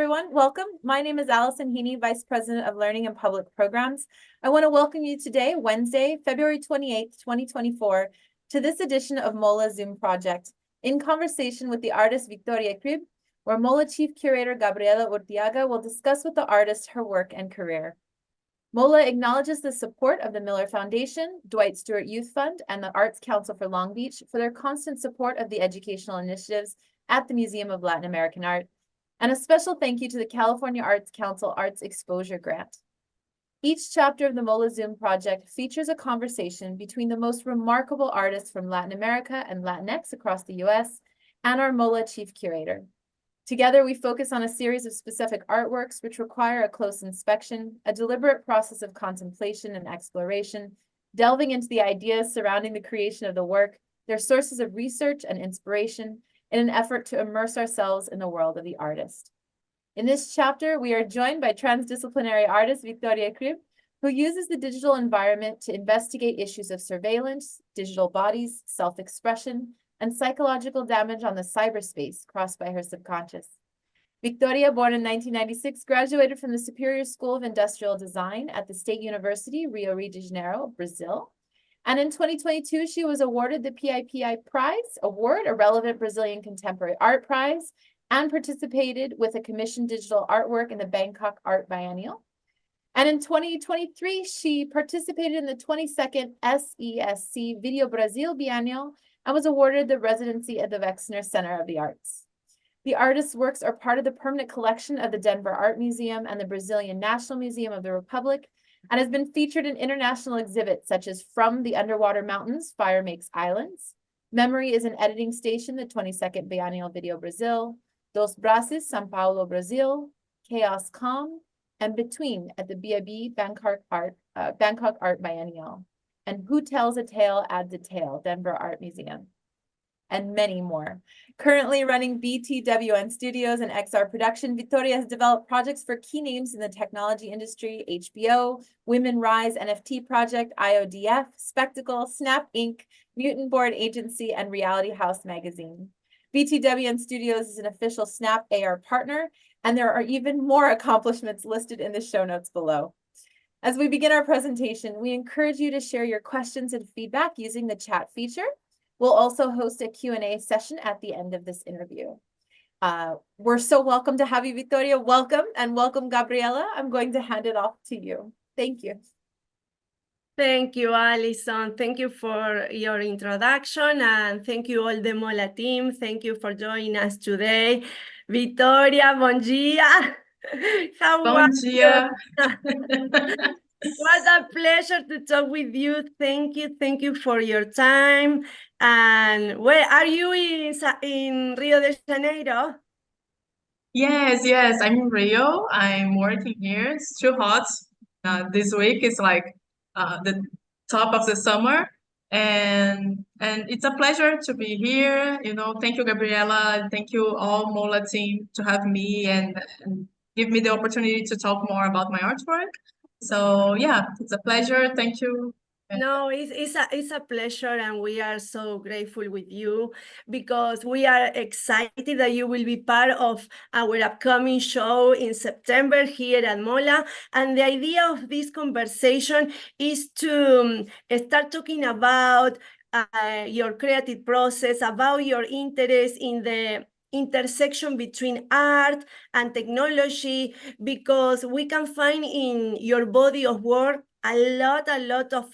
everyone. Welcome. My name is Allison Heaney, Vice President of Learning and Public Programs. I want to welcome you today, Wednesday, February 28th, 2024, to this edition of MOLAA Zoom Project, in conversation with the artist VITÓRIA CRIBB, where MOLAA Chief Curator Gabriela Urtiaga will discuss with the artist her work and career. MOLAA acknowledges the support of the Miller Foundation, Dwight Stewart Youth Fund, and the Arts Council for Long Beach for their constant support of the educational initiatives at the Museum of Latin American Art. And a special thank you to the California Arts Council Arts Exposure Grant. Each chapter of the MOLAA Zoom Project features a conversation between the most remarkable artists from Latin America and Latinx across the US and our MOLAA Chief Curator. Together, we focus on a series of specific artworks which require a close inspection, a deliberate process of contemplation and exploration, delving into the ideas surrounding the creation of the work, their sources of research and inspiration, in an effort to immerse ourselves in the world of the artist. In this chapter, we are joined by transdisciplinary artist VITÓRIA CRIBB, who uses the digital environment to investigate issues of surveillance, digital bodies, self-expression, and psychological damage on the cyberspace crossed by her subconscious. VITÓRIA, born in 1996, graduated from the Superior School of Industrial Design at the State University, Rio de Janeiro, Brazil. And in 2022, she was awarded the PIPI Prize Award, a relevant Brazilian contemporary art prize, and participated with a commissioned digital artwork in the Bangkok Art Biennial. And in 2023, she participated in the 22nd SESC Video Brazil Biennial and was awarded the residency at the Wexner Center of the Arts. The artist's works are part of the permanent collection of the Denver Art Museum and the Brazilian National Museum of the Republic, and has been featured in international exhibits such as From the Underwater Mountains, Fire Makes Islands, Memory is an Editing Station, the 22nd Biennial Video Brazil, Dos Braços, São Paulo, Brazil, Chaos Calm, and Between at the BIB Bangkok Art Biennial, and Who Tells a Tale Adds a Tale, Denver Art Museum, and many more. Currently running BTWN Studios and XR Production, VITÓRIA has developed projects for key names in the technology industry: HBO, Women Rise NFT Project, IODF, Spectacle, Snap Inc., Mutant Board Agency, and Reality House Magazine. BTWN Studios is an official Snap AR partner, and there are even more accomplishments listed in the show notes below. As we begin our presentation, we encourage you to share your questions and feedback using the chat feature. We'll also host a Q&A session at the end of this interview. We're so welcome to have you, VITÓRIA. Welcome, and welcome, Gabriela. I'm going to hand it off to you. Thank you. Thank you, Alison. Thank you for your introduction, and thank you all the MOLAA team. Thank you for joining us today. VITÓRIA, bon dia. How Bom dia. What a pleasure to talk with you. Thank you for your time. And where are you in Rio de Janeiro? Yes, I'm in Rio. I'm working here. It's too hot. This week is like the top of the summer, and it's a pleasure to be here. You know, thank you, Gabriela. Thank you all MOLAA team to have me and give me the opportunity to talk more about my artwork. So yeah, it's a pleasure. Thank you. No, it's a pleasure, and we are so grateful with you because we are excited that you will be part of our upcoming show in September here at MOLAA. And the idea of this conversation is to start talking about your creative process, about your interest in the intersection between art and technology, because we can find in your body of work a lot of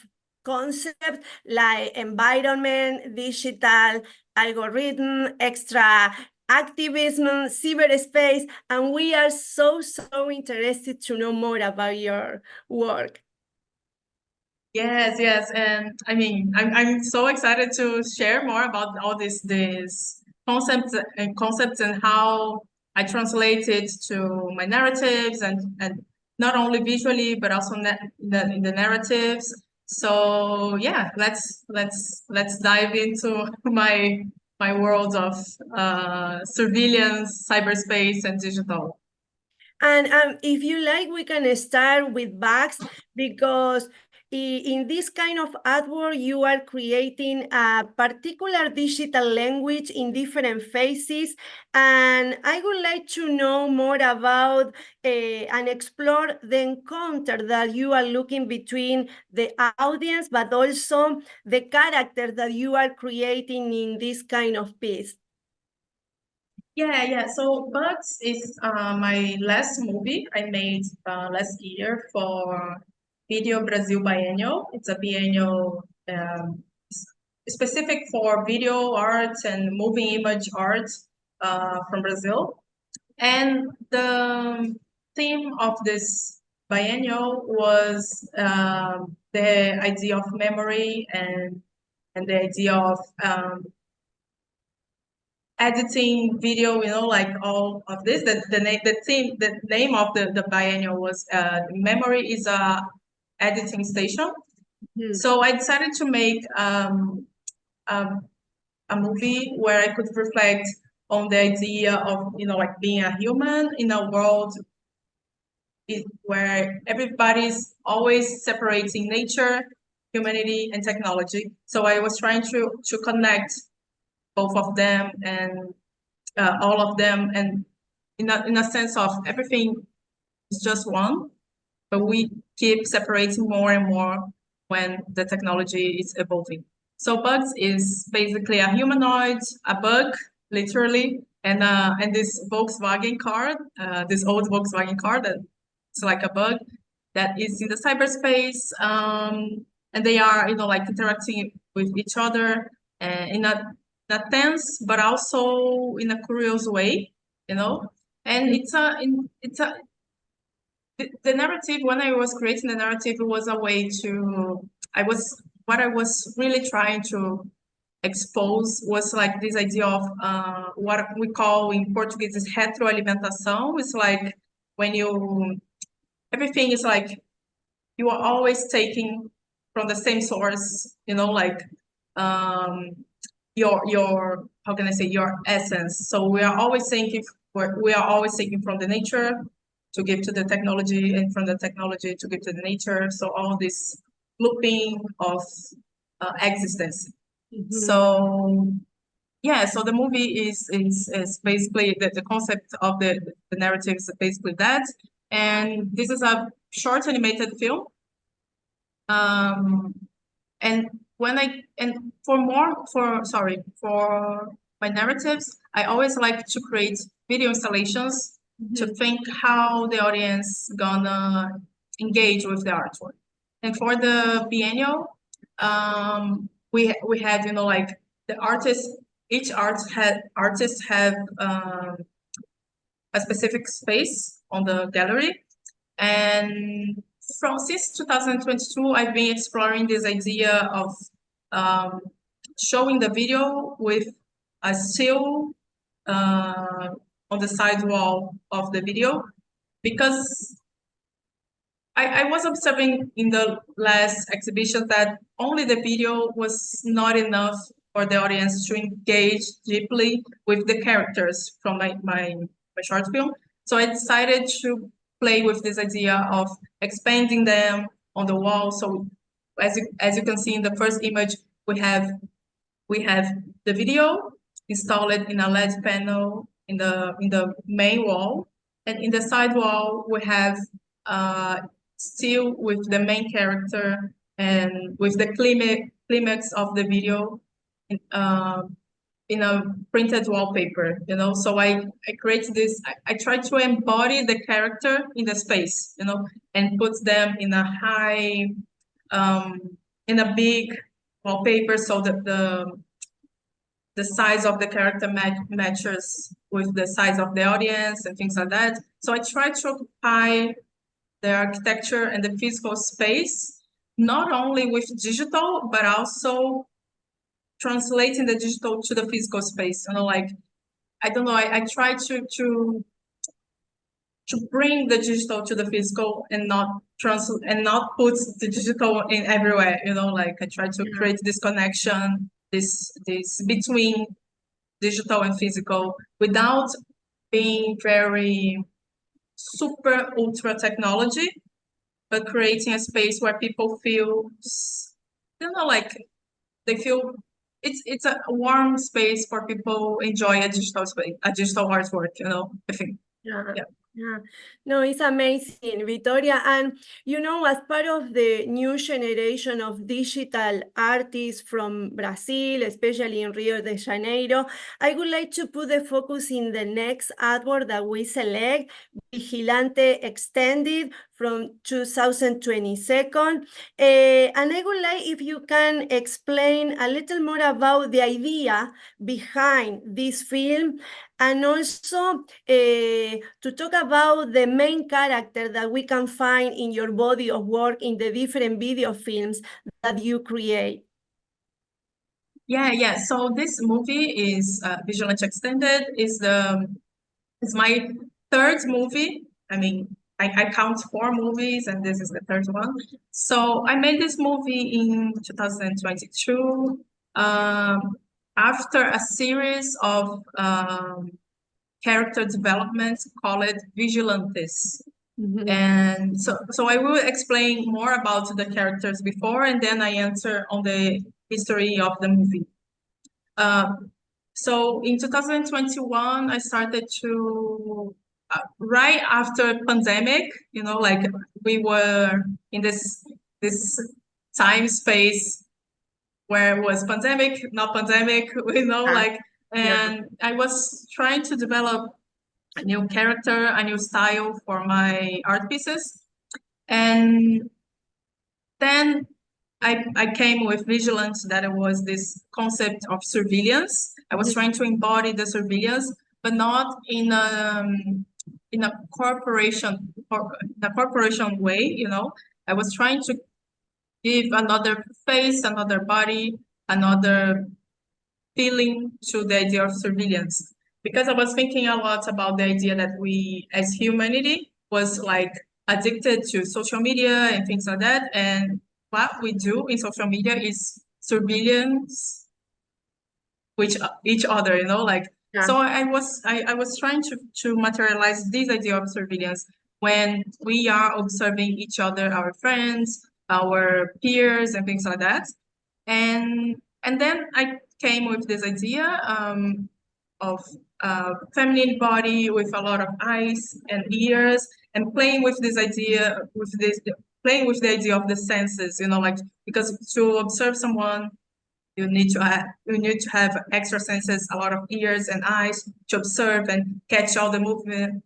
concepts like environment, digital, algorithm, extra activism, cyberspace, and we are so interested to know more about your work. Yes, and I mean, I'm so excited to share more about all these concepts and how I translate it to my narratives and not only visually but also in the narratives. So yeah, let's dive into my world of surveillance, cyberspace, and digital. And if you like, we can start with bags, because In this kind of artwork, you are creating a particular digital language in different phases. And I would like to know more about and explore the encounter that you are looking between the audience, but also the character that you are creating in this kind of piece. Yeah. So Bugs is my last movie I made last year for Video Brasil Biennial. It's a biennial specific for video art and moving image art from Brazil. And the theme of this biennial was the idea of memory and the idea of editing video, like all of this. The name of the biennial was Memory is a Editing Station. Mhm. So I decided to make a movie where I could reflect on the idea of like being a human in a world where everybody's always separating nature, humanity, and technology. So I was trying to connect both of them and all of them, and in a sense of everything is just one, but we keep separating more and more when the technology is evolving. So Bugs is basically a humanoid, a bug, literally, and this Volkswagen car, this old Volkswagen car that it's like a bug that is in the cyberspace, and they are like interacting with each other in a tense but also in a curious way, and it's a the narrative. When I was creating the narrative, it was a way to what I was really trying to expose was like this idea of what we call in Portuguese is retroalimentação. It's like when everything is like you are always taking from the same source, like your how can I say, your essence. So we are always taking from the nature to give to the technology, and from the technology to give to the nature. So all this looping of existence. Mhm. So yeah, so the movie is basically the concept of the narrative is basically that, and this is a short animated film. And for my narratives, I always like to create video installations to think how the audience gonna engage with the artwork. And for the biennial, we had like the artist, each artist have a specific space on the gallery, and since 2022, I've been exploring this idea of showing the video with a still on the side wall of the video, because I was observing in the last exhibition that only the video was not enough for the audience to engage deeply with the characters from my short film. So I decided to play with this idea of expanding them on the wall. So as you can see in the first image, we have the video installed in a LED panel in the main wall, and in the side wall we have still with the main character and with the climax of the video in a printed wallpaper, So I create this, I try to embody the character in the space, and put them in a high, in a big wallpaper, so that the size of the character matches with the size of the audience and things like that. So I try to occupy the architecture and the physical space, not only with digital, but also translating the digital to the physical space. Like, I don't know, I try to bring the digital to the physical and not put the digital in everywhere, like I try to create this connection, this between digital and physical, without being very super ultra technology, but creating a space where people feel, like they feel it's a warm space for people enjoy a digital space, a digital artwork, I think. Yeah. Yeah. Yeah. No, it's amazing, Victoria. And as part of the new generation of digital artists from Brazil, especially in Rio de Janeiro, I would like to put the focus in the next artwork that we select, Vigilante Extended from 2022. And I would like if you can explain a little more about the idea behind this film, and also to talk about the main character that we can find in your body of work in the different video films that you create. Yeah. So this movie is Vigilante Extended is my third movie. I mean, I count 4 movies, and this is the third one. So I made this movie in 2022 after a series of character development called Vigilantes. And so I will explain more about the characters before, and then I answer on the history of the movie. So in 2021, I started to, right after pandemic, like we were in this time space where it was pandemic, not pandemic, and I was trying to develop a new character, a new style for my art pieces. And then I came with vigilance, that it was this concept of surveillance. I was trying to embody the surveillance, but not in a corporation way, I was trying to give another face, another body, another feeling to the idea of surveillance. Because I was thinking a lot about the idea that we, as humanity, was like addicted to social media and things like that. And what we do in social media is surveillance with each other, So I was trying to materialize this idea of surveillance when we are observing each other, our friends, our peers, and things like that. And then I came with this idea of feminine body with a lot of eyes and ears, and playing with this idea, playing with the idea of the senses, because to observe someone, you need to have extra senses, a lot of ears and eyes to observe and catch all the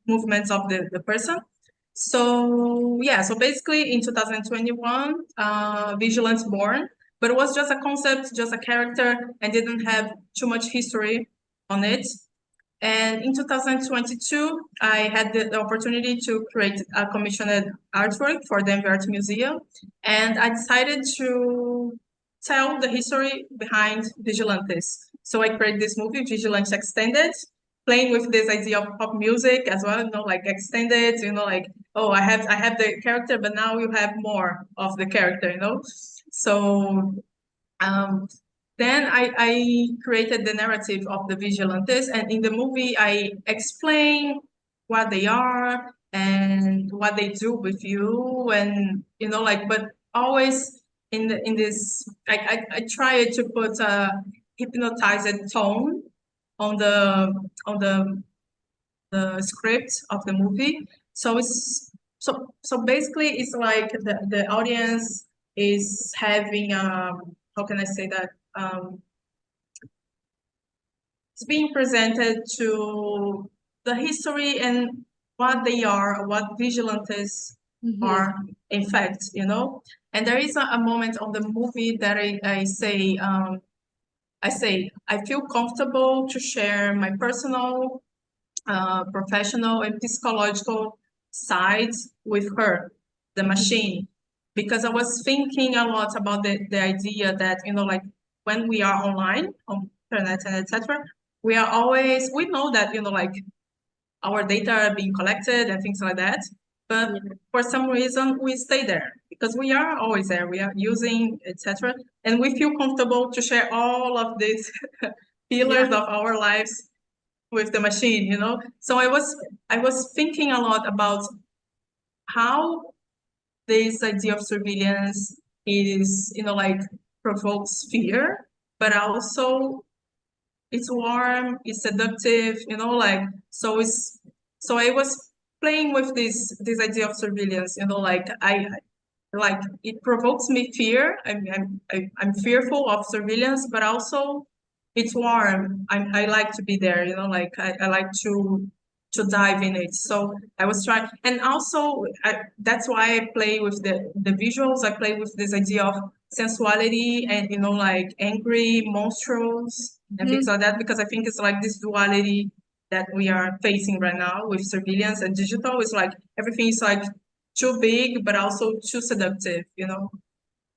movements of the person. So so basically in 2021, Vigilance born, but it was just a concept, just a character, and didn't have too much history on it. And in 2022, I had the opportunity to create a commissioned artwork for the Art Museum, and I decided to tell the history behind Vigilantes. So I created this movie, Vigilante Extended, playing with this idea of pop music as well, like extended, oh, I have the character, but now you have more of the character, So then I created the narrative of the Vigilantes, and in the movie I explain what they are and what they do with you, and but always in this I try to put a hypnotized tone on the script of the movie. So it's so basically it's like the audience is having how can I say that, it's being presented to the history and what they are, what vigilantes are, in fact, And there is a moment on the movie that I say, I feel comfortable to share my personal, professional, and psychological sides with her, the machine, because I was thinking a lot about the idea that, like when we are online, on internet and etc., we know that, like our data are being collected and things like that. But for some reason, we stay there because we are always there. We are using, etc., and we feel comfortable to share all of these pillars of our lives with the machine. So I was thinking a lot about how this idea of surveillance is, like provokes fear, but also it's warm, it's seductive, like, so I was playing with this idea of surveillance, like like it provokes me fear. I'm fearful of surveillance, but also it's warm. I like to be there, like I like to dive in it. So I was trying, and also that's why I play with the visuals. I play with this idea of sensuality and like angry, monstrous, and things like that, because I think it's like this duality that we are facing right now with surveillance and digital. It's like everything is like too big, but also too seductive,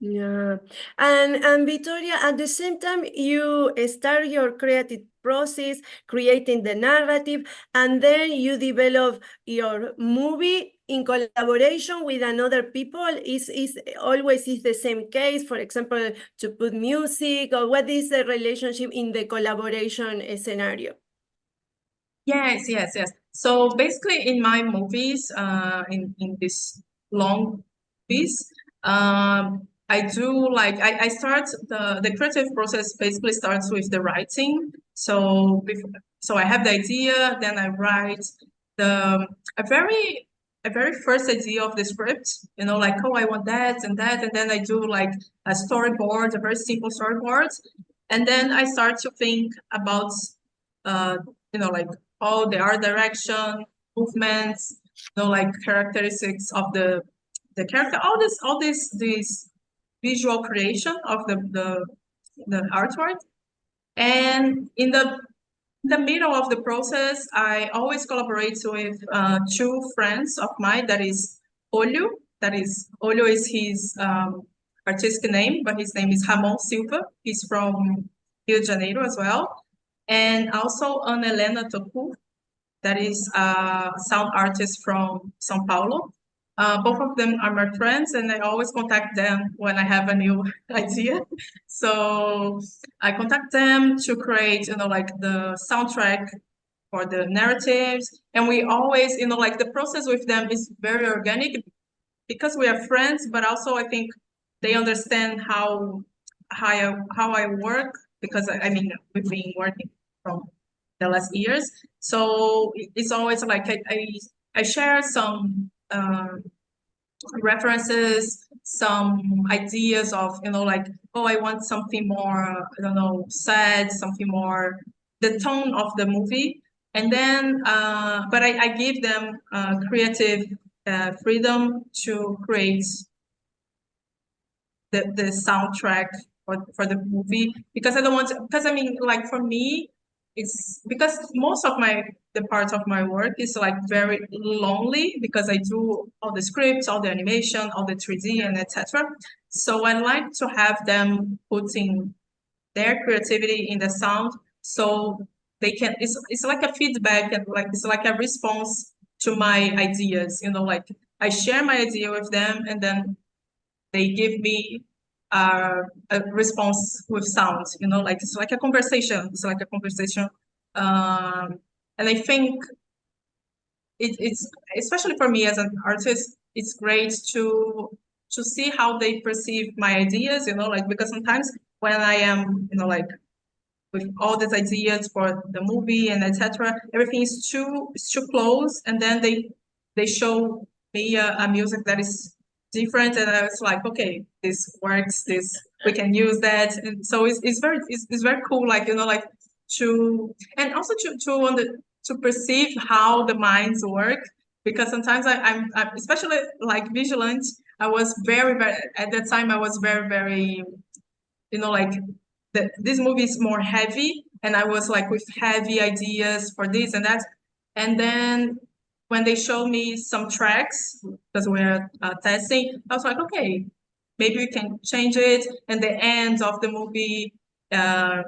Yeah, and Victoria, at the same time, you start your creative process, creating the narrative, and then you develop your movie in collaboration with another people. Is always is the same case? For example, to put music, or what is the relationship in the collaboration scenario? Yes, yes, yes. So basically, in my movies, in this long piece, I do like I start the creative process basically starts with the writing. So so I have the idea, then I write the a very first idea of the script. Like, oh, I want that and that, and then I do like a storyboard, a very simple storyboard, and then I start to think about uh, like all the art direction, movements, like characteristics of the character, all this visual creation of the artwork. And in the middle of the process, I always collaborate with two friends of mine. That is Olho. Olho is his artistic name, but his name is Ramon Silva. He's from Rio de Janeiro as well. And also Ana Helena Toku, that is a sound artist from São Paulo. Both of them are my friends, and I always contact them when I have a new idea. So I contact them to create, like the soundtrack for the narratives. And we always, like the process with them is very organic because we are friends, but also I think they understand how I work, because I mean, we've been working from the last years. So it's always like I share some references, some ideas of, like, oh, I want something more, I don't know, sad, something more, the tone of the movie. And then, but I give them creative freedom to create the soundtrack for the movie, because I don't want to, because I mean, like for me, it's because most of the part of my work is like very lonely, because I do all the scripts, all the animation, all the 3D and etc. So I like to have them putting their creativity in the sound, so they can, it's like a feedback, and like it's like a response to my ideas, like I share my idea with them, and then they give me a response with sound, like it's like a conversation. It's like a conversation. And I think it's, especially for me as an artist, it's great to see how they perceive my ideas, like, because sometimes when I am, like with all these ideas for the movie and etc., everything is too close, and then they show me a music that is different, and I was like, okay, this works, this, we can use that. And so it's very cool, like, like to, and also to perceive how the minds work, because sometimes I'm especially like vigilant. I was very at that time I was very like this movie is more heavy, and I was like with heavy ideas for this and that. And then when they showed me some tracks, because we're testing, I was like, okay, maybe we can change it, and the end of the movie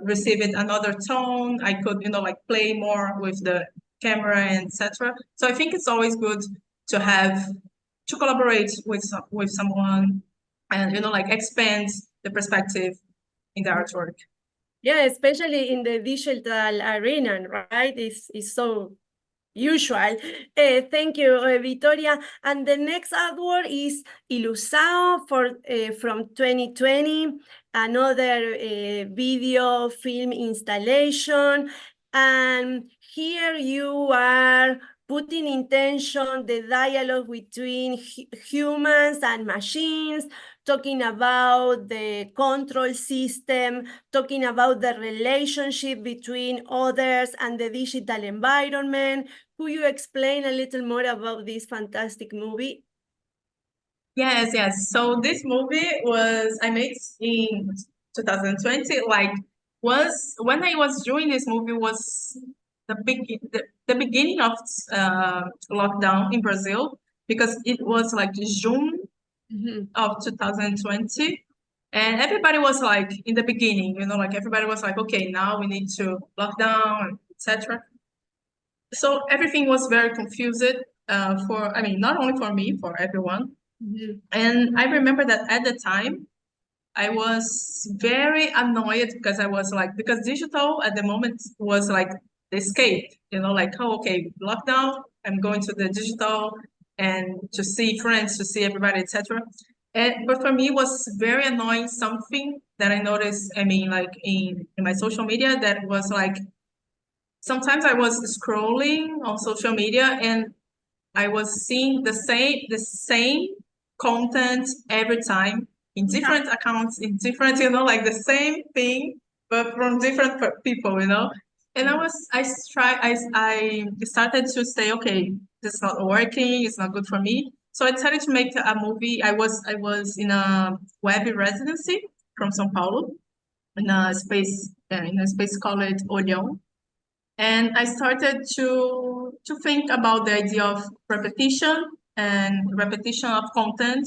received another tone. I could, like play more with the camera and etc. So I think it's always good to collaborate with someone, and like expand the perspective in the artwork. Yeah, especially in the digital arena, right? It's so usual. Thank you, Victoria. And the next artwork is Ilusao from 2020, another video film installation. And here you are putting in tension the dialogue between humans and machines, talking about the control system, talking about the relationship between others and the digital environment. Could you explain a little more about this fantastic movie? Yes, yes. So this movie I made in 2020. Like was when I was doing this movie was the beginning of lockdown in Brazil, because it was like June of 2020. And everybody was like in the beginning, like everybody was like, okay, now we need to lock down, etc. So everything was very confused not only for me, for everyone. And I remember that at the time, I was very annoyed because I was like, because digital at the moment was like the escape, like, oh, okay, lockdown, I'm going to the digital and to see friends, to see everybody, etc. But for me, it was very annoying something that I noticed, like in my social media, that was like, sometimes I was scrolling on social media and I was seeing the same content every time in different accounts, in different, like the same thing, but from different people, And I started to say, okay, this is not working, it's not good for me. So I decided to make a movie. I was in a web residency from São Paulo in a space called Olhão. And I started to think about the idea of repetition and repetition of content,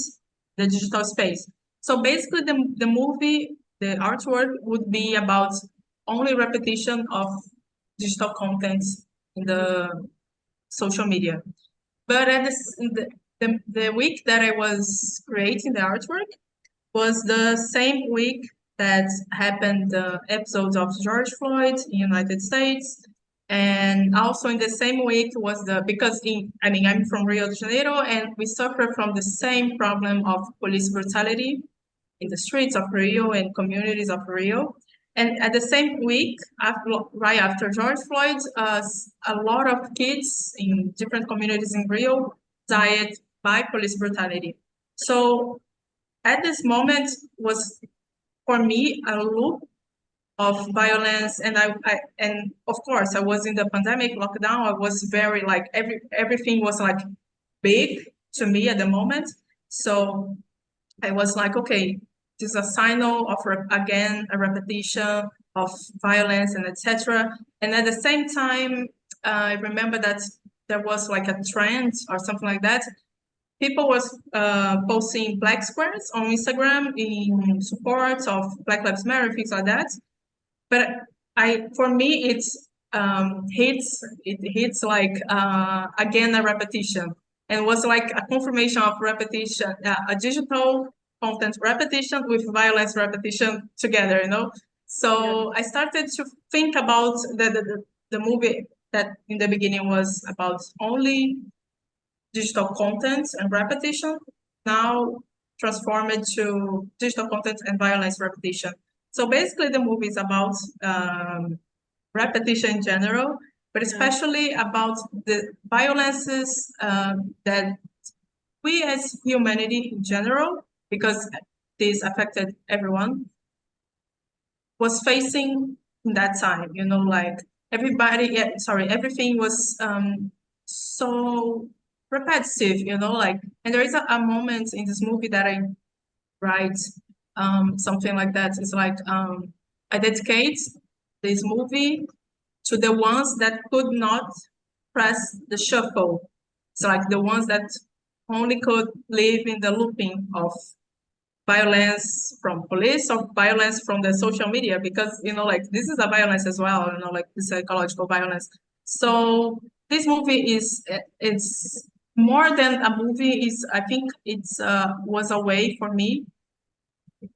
the digital space. So basically the movie, the artwork would be about only repetition of digital content in the social media. But at the week that I was creating the artwork was the same week that happened the episodes of George Floyd in United States. And also in the same week was because I'm from Rio de Janeiro, and we suffer from the same problem of police brutality in the streets of Rio and communities of Rio. And at the same week, right after George Floyd, a lot of kids in different communities in Rio died by police brutality. So at this moment was, for me, a loop of violence, and and of course I was in the pandemic lockdown. I was very like everything was like big to me at the moment. So I was like, okay, this is a signal of again a repetition of violence and etc. And at the same time, I remember that there was like a trend or something like that. People was posting black squares on Instagram in support of Black Lives Matter, things like that. But for me, it hits like again a repetition, and was like a confirmation of repetition, a digital content repetition with violence repetition together, So I started to think about the movie that in the beginning was about only digital content and repetition, now transformed to digital content and violence repetition. So basically the movie is about repetition in general, but especially about the violences that we as humanity in general, because this affected everyone, was facing in that time, like everything was so repetitive, and there is a moment in this movie that I write something like that. It's like I dedicate this movie to the ones that could not press the shuffle. It's like the ones that only could live in the looping of violence from police or violence from the social media, because like this is a violence as well, like the psychological violence. So this movie it's more than a movie. I think it's was a way for me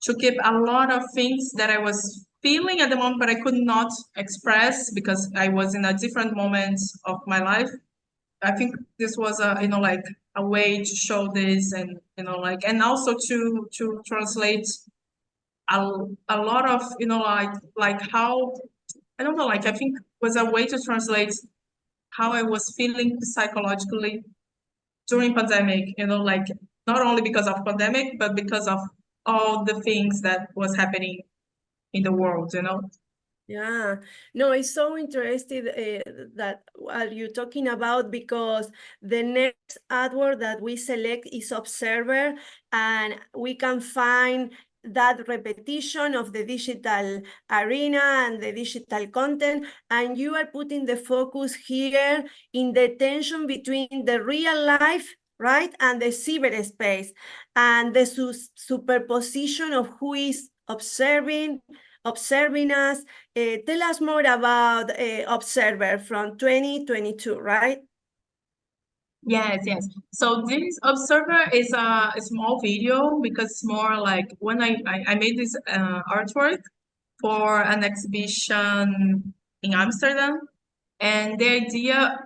to keep a lot of things that I was feeling at the moment, but I could not express because I was in a different moment of my life. I think this was a, you know, like a way to show this, and, you know, like, and also to translate a lot of, you know, like how, I don't know, like, I think was a way to translate how I was feeling psychologically during pandemic, you know, like not only because of pandemic, but because of all the things that was happening in the world, you know. Yeah, no, it's so interesting that what you're talking about, because the next artwork that we select is observer, and we can find that repetition of the digital arena and the digital content, and you are putting the focus here in the tension between the real life, right, and the cyberspace, and the superposition of who is observing us. Tell us more about Observer from 2022, right? Yes, yes. So this observer is a small video, because it's more like when I made this artwork for an exhibition in Amsterdam, and the idea,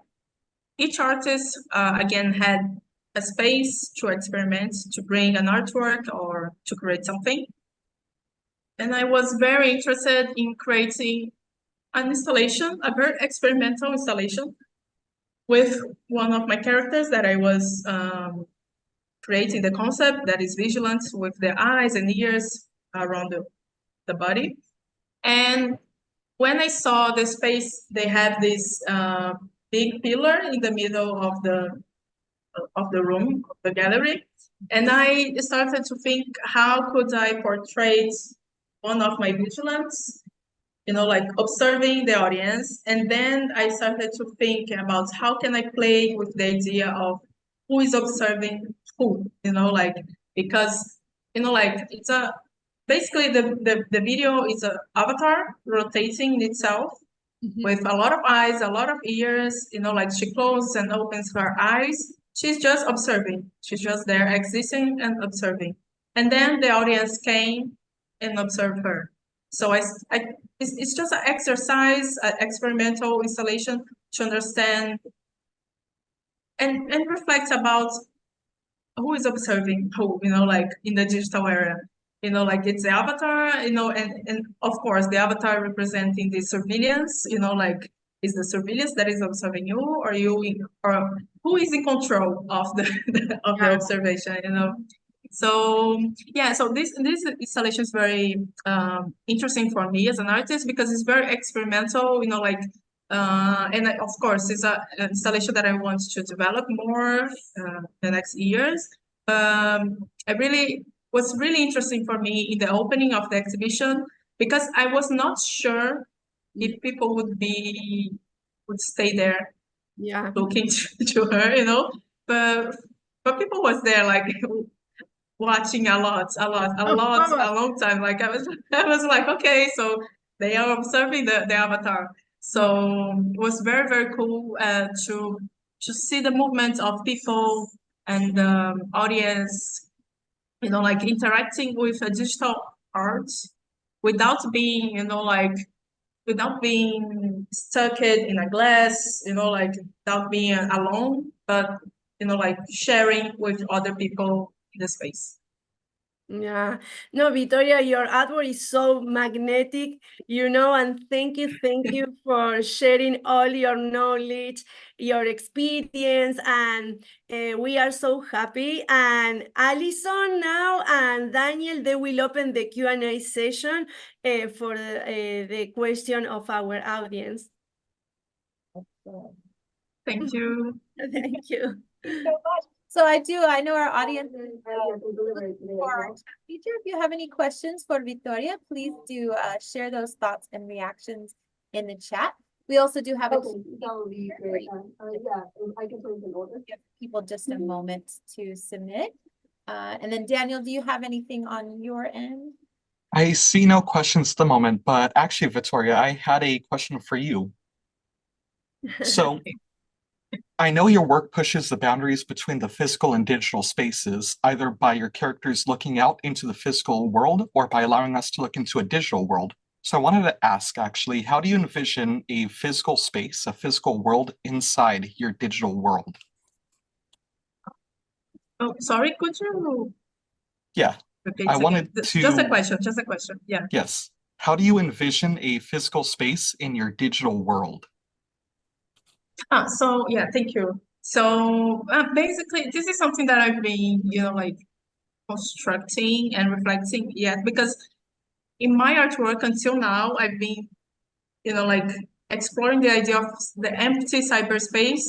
each artist again had a space to experiment, to bring an artwork or to create something. And I was very interested in creating an installation, a very experimental installation, with one of my characters that I was creating the concept, that is vigilant, with the eyes and ears around the body. And when I saw the space, they have this big pillar in the middle of the room, of the gallery. And I started to think, how could I portray one of my vigilants, you know, like observing the audience. And then I started to think about how can I play with the idea of who is observing who, you know, like, because, you know, like, it's basically the video is an avatar rotating itself with a lot of eyes, a lot of ears, you know, like she closes and opens her eyes. She's just observing. She's just there existing and observing. And then the audience came and observed her. So it's just an exercise, an experimental installation to understand and reflect about who is observing who, you know, like in the digital era. You know, like it's the avatar, you know, and of course the avatar representing the surveillance, you know, like is the surveillance that is observing you, or or who is in control of the of the observation, you know. So yeah, so this installation is very interesting for me as an artist, because it's very experimental, you know, like and of course it's an installation that I want to develop more the next years. Was really interesting for me in the opening of the exhibition, because I was not sure if people would stay there, looking to her, you know, but people was there, like watching a long time. Like I was like, okay, so they are observing the avatar. So it was very, very cool to see the movement of people and the audience, you know, like interacting with a digital art without being, you know, like without being stuck in a glass, you know, like without being alone, but, you know, like sharing with other people in the space. Yeah, no, Vittoria, your artwork is so magnetic, you know, and thank you for sharing all your knowledge, your experience, and we are so happy. And Alison now and Daniel, they will open the Q&A session for the question of our audience. Thank you. Thank you. So I know our audience is for our feature. If you have any questions for Vittoria, please do share those thoughts and reactions in the chat. We also do have Okay, that would be great. Yeah, I can put it in order. give people just a moment to submit. And then Daniel, do you have anything on your end? I see no questions at the moment, but actually, Vittoria, I had a question for you. So I know your work pushes the boundaries between the physical and digital spaces, either by your characters looking out into the physical world or by allowing us to look into a digital world. So I wanted to ask, actually, how do you envision a physical space, a physical world inside your digital world? Oh, sorry, could you Yeah, repeat I again? wanted Just a to, question, just a question. Yeah. yes. How do you envision a physical space in your digital world? So yeah, thank you. So basically, this is something that I've been, like constructing and reflecting yet, because in my artwork until now, I've been, like exploring the idea of the empty cyberspace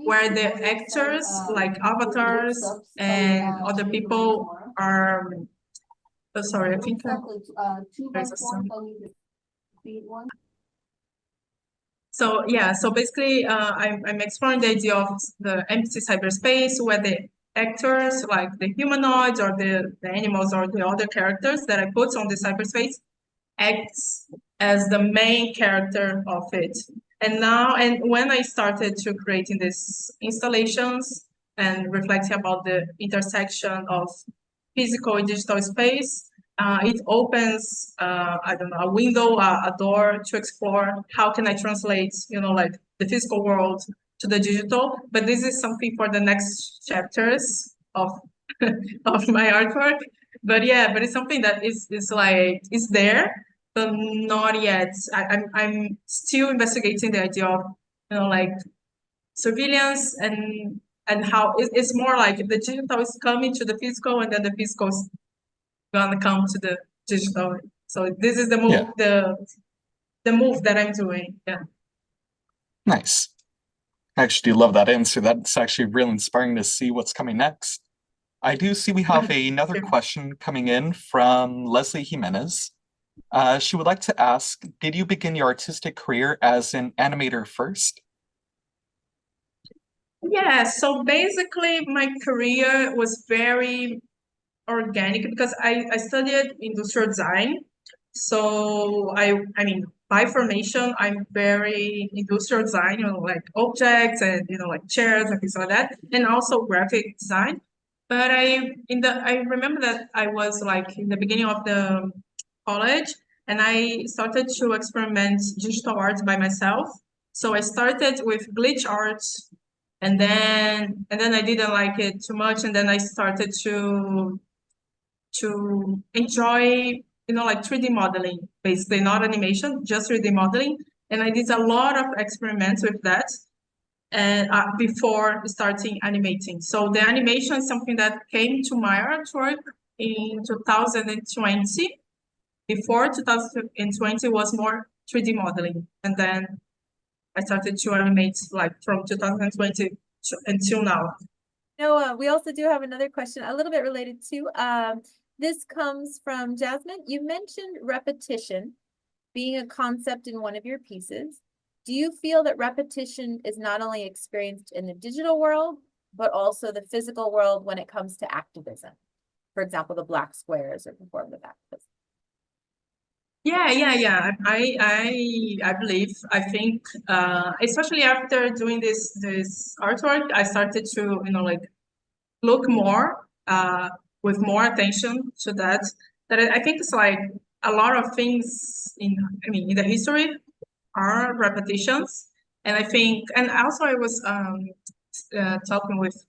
where the actors, like avatars and other people are. Oh, sorry, I think there's a sound. So yeah, so basically, I'm exploring the idea of the empty cyberspace where the actors, like the humanoids or the animals or the other characters that I put on the cyberspace, acts as the main character of it. And when I started to creating these installations and reflecting about the intersection of physical and digital space, it opens, I don't know, a window, a door to explore how can I translate, like the physical world to the digital. But this is something for the next chapters of of my artwork. But yeah, but it's something that is like is there, but not yet. I'm still investigating the idea of, like surveillance and how it's more like the digital is coming to the physical and then the physical is gonna come to the digital. So this is the move, Yeah. the move that I'm doing. Yeah. Nice. I actually do love that answer. That's actually really inspiring to see what's coming next. I do see we have another Sure. question coming in from Leslie Jimenez. She would like to ask, did you begin your artistic career as an animator first? Yeah, so basically my career was very organic because I studied industrial design. So I mean, by formation, I'm very industrial design, like objects and, like chairs and things like that, and also graphic design. But I remember that I was like in the beginning of the college and I started to experiment digital art by myself. So I started with glitch art and then I didn't like it too much, and then I started to enjoy, like 3D modeling, basically not animation, just 3D modeling. And I did a lot of experiments with that and before starting animating. So the animation is something that came to my artwork in 2020. Before 2020 was more 3D modeling, and then I started to animate like from 2020 until now. No, we also do have another question, a little bit related to, this comes from Jasmine. You mentioned repetition being a concept in one of your pieces. Do you feel that repetition is not only experienced in the digital world, but also the physical world when it comes to activism? For example, the black squares or performative activism. Yeah. I believe, I think, especially after doing this artwork, I started to, like look more, with more attention to that. That I think it's like a lot of things in the history are repetitions. And I think, and also I was talking with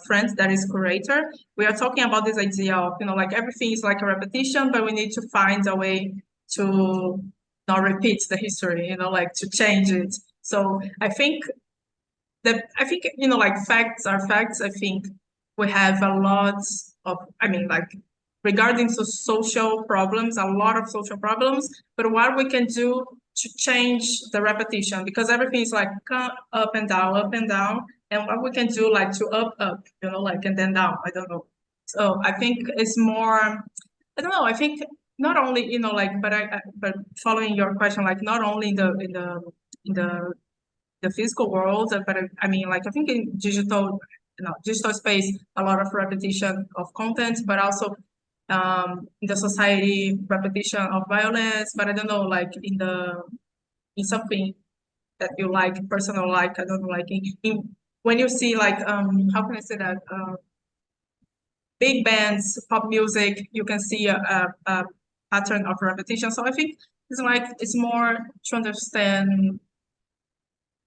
friend that is curator. We are talking about this idea of, like everything is like a repetition, but we need to find a way to not repeat the history, like to change it. So I think like facts are facts. I think we have a lot of, like regarding to social problems, a lot of social problems, but what we can do to change the repetition, because everything is like up and down, and what we can do like to up, like, and then down, I don't know. So I think it's more, I don't know, I think not only, like, but following your question, like not only in the physical world, but like I think in digital space, a lot of repetition of content, but also in the society, repetition of violence. But I don't know, like in something that you like, personal, like I don't know, like when you see like how can I say that, big bands, pop music, you can see pattern of repetition. So I think it's more to understand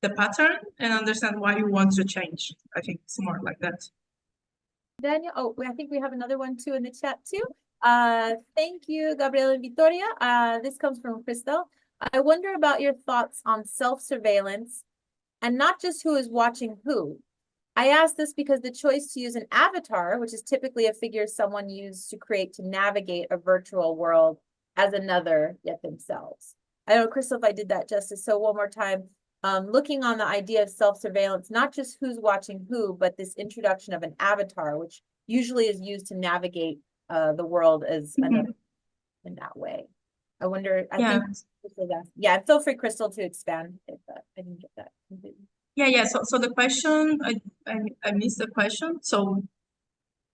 the pattern and understand why you want to change. I think it's more like that. Daniel, I think we have another one too in the chat too. Thank you, Gabriela and Vitoria. This comes from Crystal. I wonder about your thoughts on self-surveillance and not just who is watching who. I ask this because the choice to use an avatar, which is typically a figure someone used to create to navigate a virtual world as another yet themselves. I don't know, Crystal, if I did that justice. So one more time, looking on the idea of self-surveillance, not just who's watching who, but this introduction of an avatar, which usually is used to navigate the world as another in that way. I wonder, I think, yeah, feel free, Crystal, to expand if I didn't get that completely. Yeah. So the question, I missed the question. So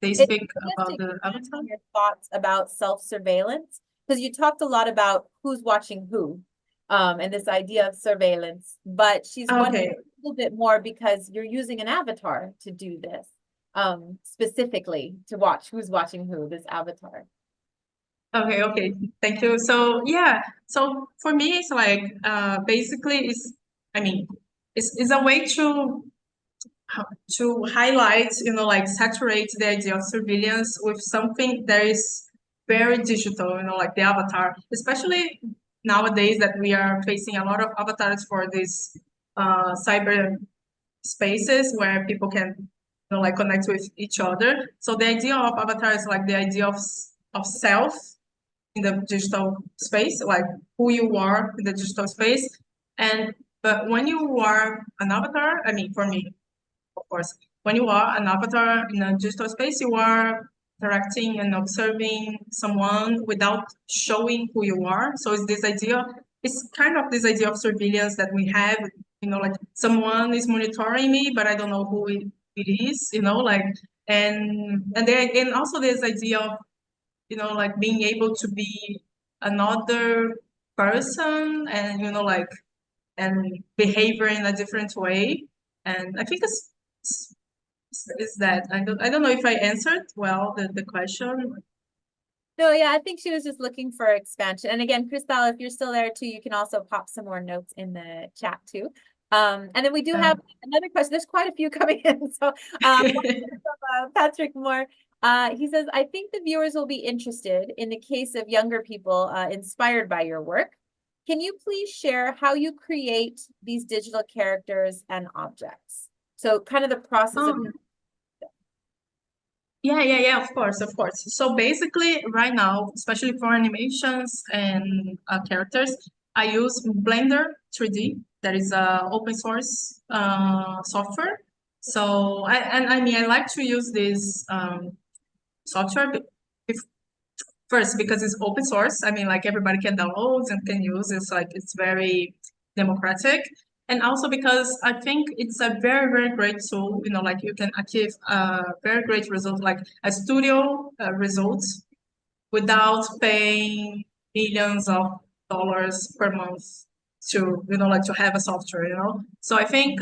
they speak about the avatar. Your thoughts about self-surveillance, because you talked a lot about who's watching who, and this idea of surveillance. But she's wondering a little bit more because you're using an avatar to do this, specifically to watch who's watching who. This avatar. Okay, thank you. So yeah, so for me it's like basically it's a way to highlight, like saturate the idea of surveillance with something that is very digital, like the avatar, especially nowadays that we are facing a lot of avatars for these cyber spaces where people can like connect with each other. So the idea of avatar is like the idea of self in the digital space, like who you are in the digital space. But when you are an avatar, for me, of course, when you are an avatar in a digital space, you are interacting and observing someone without showing who you are. So it's kind of this idea of surveillance that we have, like someone is monitoring me, but I don't know who it is, like, and also this idea of, like being able to be another person and, like, and behavior in a different way. And I think is that I don't know if I answered well the question. No, yeah, I think she was just looking for expansion. And again, Crystal, if you're still there too, you can also pop some more notes in the chat too. And then we do have another question. There's quite a few coming in. So Patrick Moore, he says, I think the viewers will be interested in the case of younger people inspired by your work. Can you please share how you create these digital characters and objects? So kind of the process of Yeah, of course. So basically right now, especially for animations and characters, I use Blender 3D. That is a open source software. So I like to use this software first because it's open source. Like everybody can download and can use. It's very democratic. And also because I think it's a very, very great tool, like you can achieve a very great result, like a studio results without paying millions of dollars per month to, like to have a software, So I think,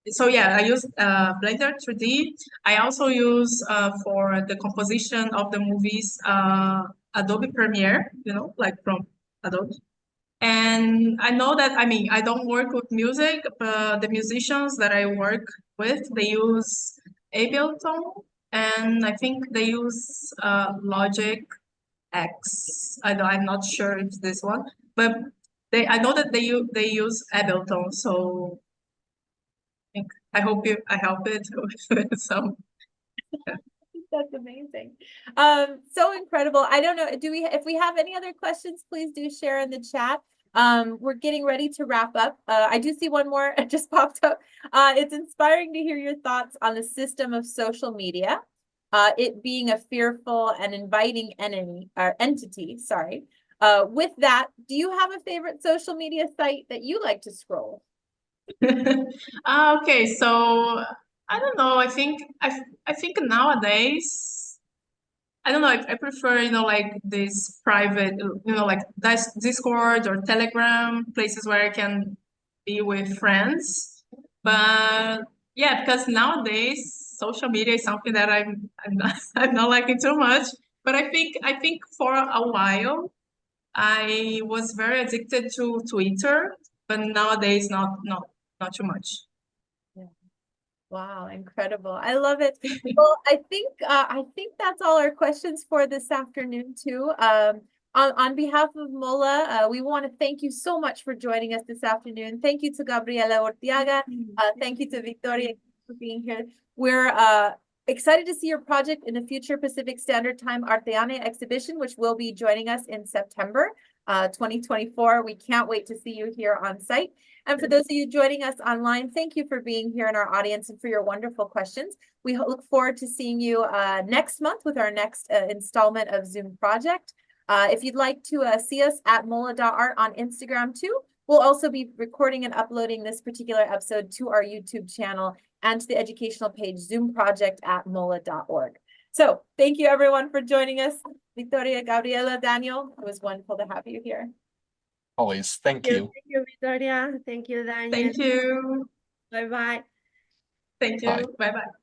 so yeah, I use Blender 3D. I also use for the composition of the movies, Adobe Premiere, like from Adobe. And I know that, I don't work with music, but the musicians that I work with, they use Ableton, and I think they use Logic X. I'm not sure if this one, but I know that they use Ableton, so I hope I help it with some. That's amazing. So incredible. I don't know, if we have any other questions, please do share in the chat. We're getting ready to wrap up. I do see one more just popped up. It's inspiring to hear your thoughts on the system of social media, it being a fearful and inviting entity, sorry. With that, do you have a favorite social media site that you like to scroll? Okay, so I don't know. I think nowadays, I don't know. I prefer, like this private, like that's Discord or Telegram, places where I can be with friends. But yeah, because nowadays social media is something that I'm not liking too much. But I think for a while I was very addicted to Twitter, but nowadays not too much. Wow, incredible. I love it. Well, I think that's all our questions for this afternoon too. On behalf of MOLAA, we want to thank you so much for joining us this afternoon. Thank you to Gabriela Urtiaga. Thank you to Victoria for being here. We're excited to see your project in the future Pacific Standard Time Arteônica exhibition, which will be joining us in September 2024. We can't wait to see you here on site. And for those of you joining us online, thank you for being here in our audience and for your wonderful questions. We look forward to seeing you next month with our next installment of Zoom Project. If you'd like to see us at MOLAA.art on Instagram too, we'll also be recording and uploading this particular episode to our YouTube channel and to the educational page Zoom Project at MOLAA.org. So thank you everyone for joining us. Victoria, Gabriela, Daniel, it was wonderful to have you here. Always. Thank you. Thank you, Victoria. Thank you, Daniel. Thank you. Bye-bye. Thank you. Bye. Bye bye.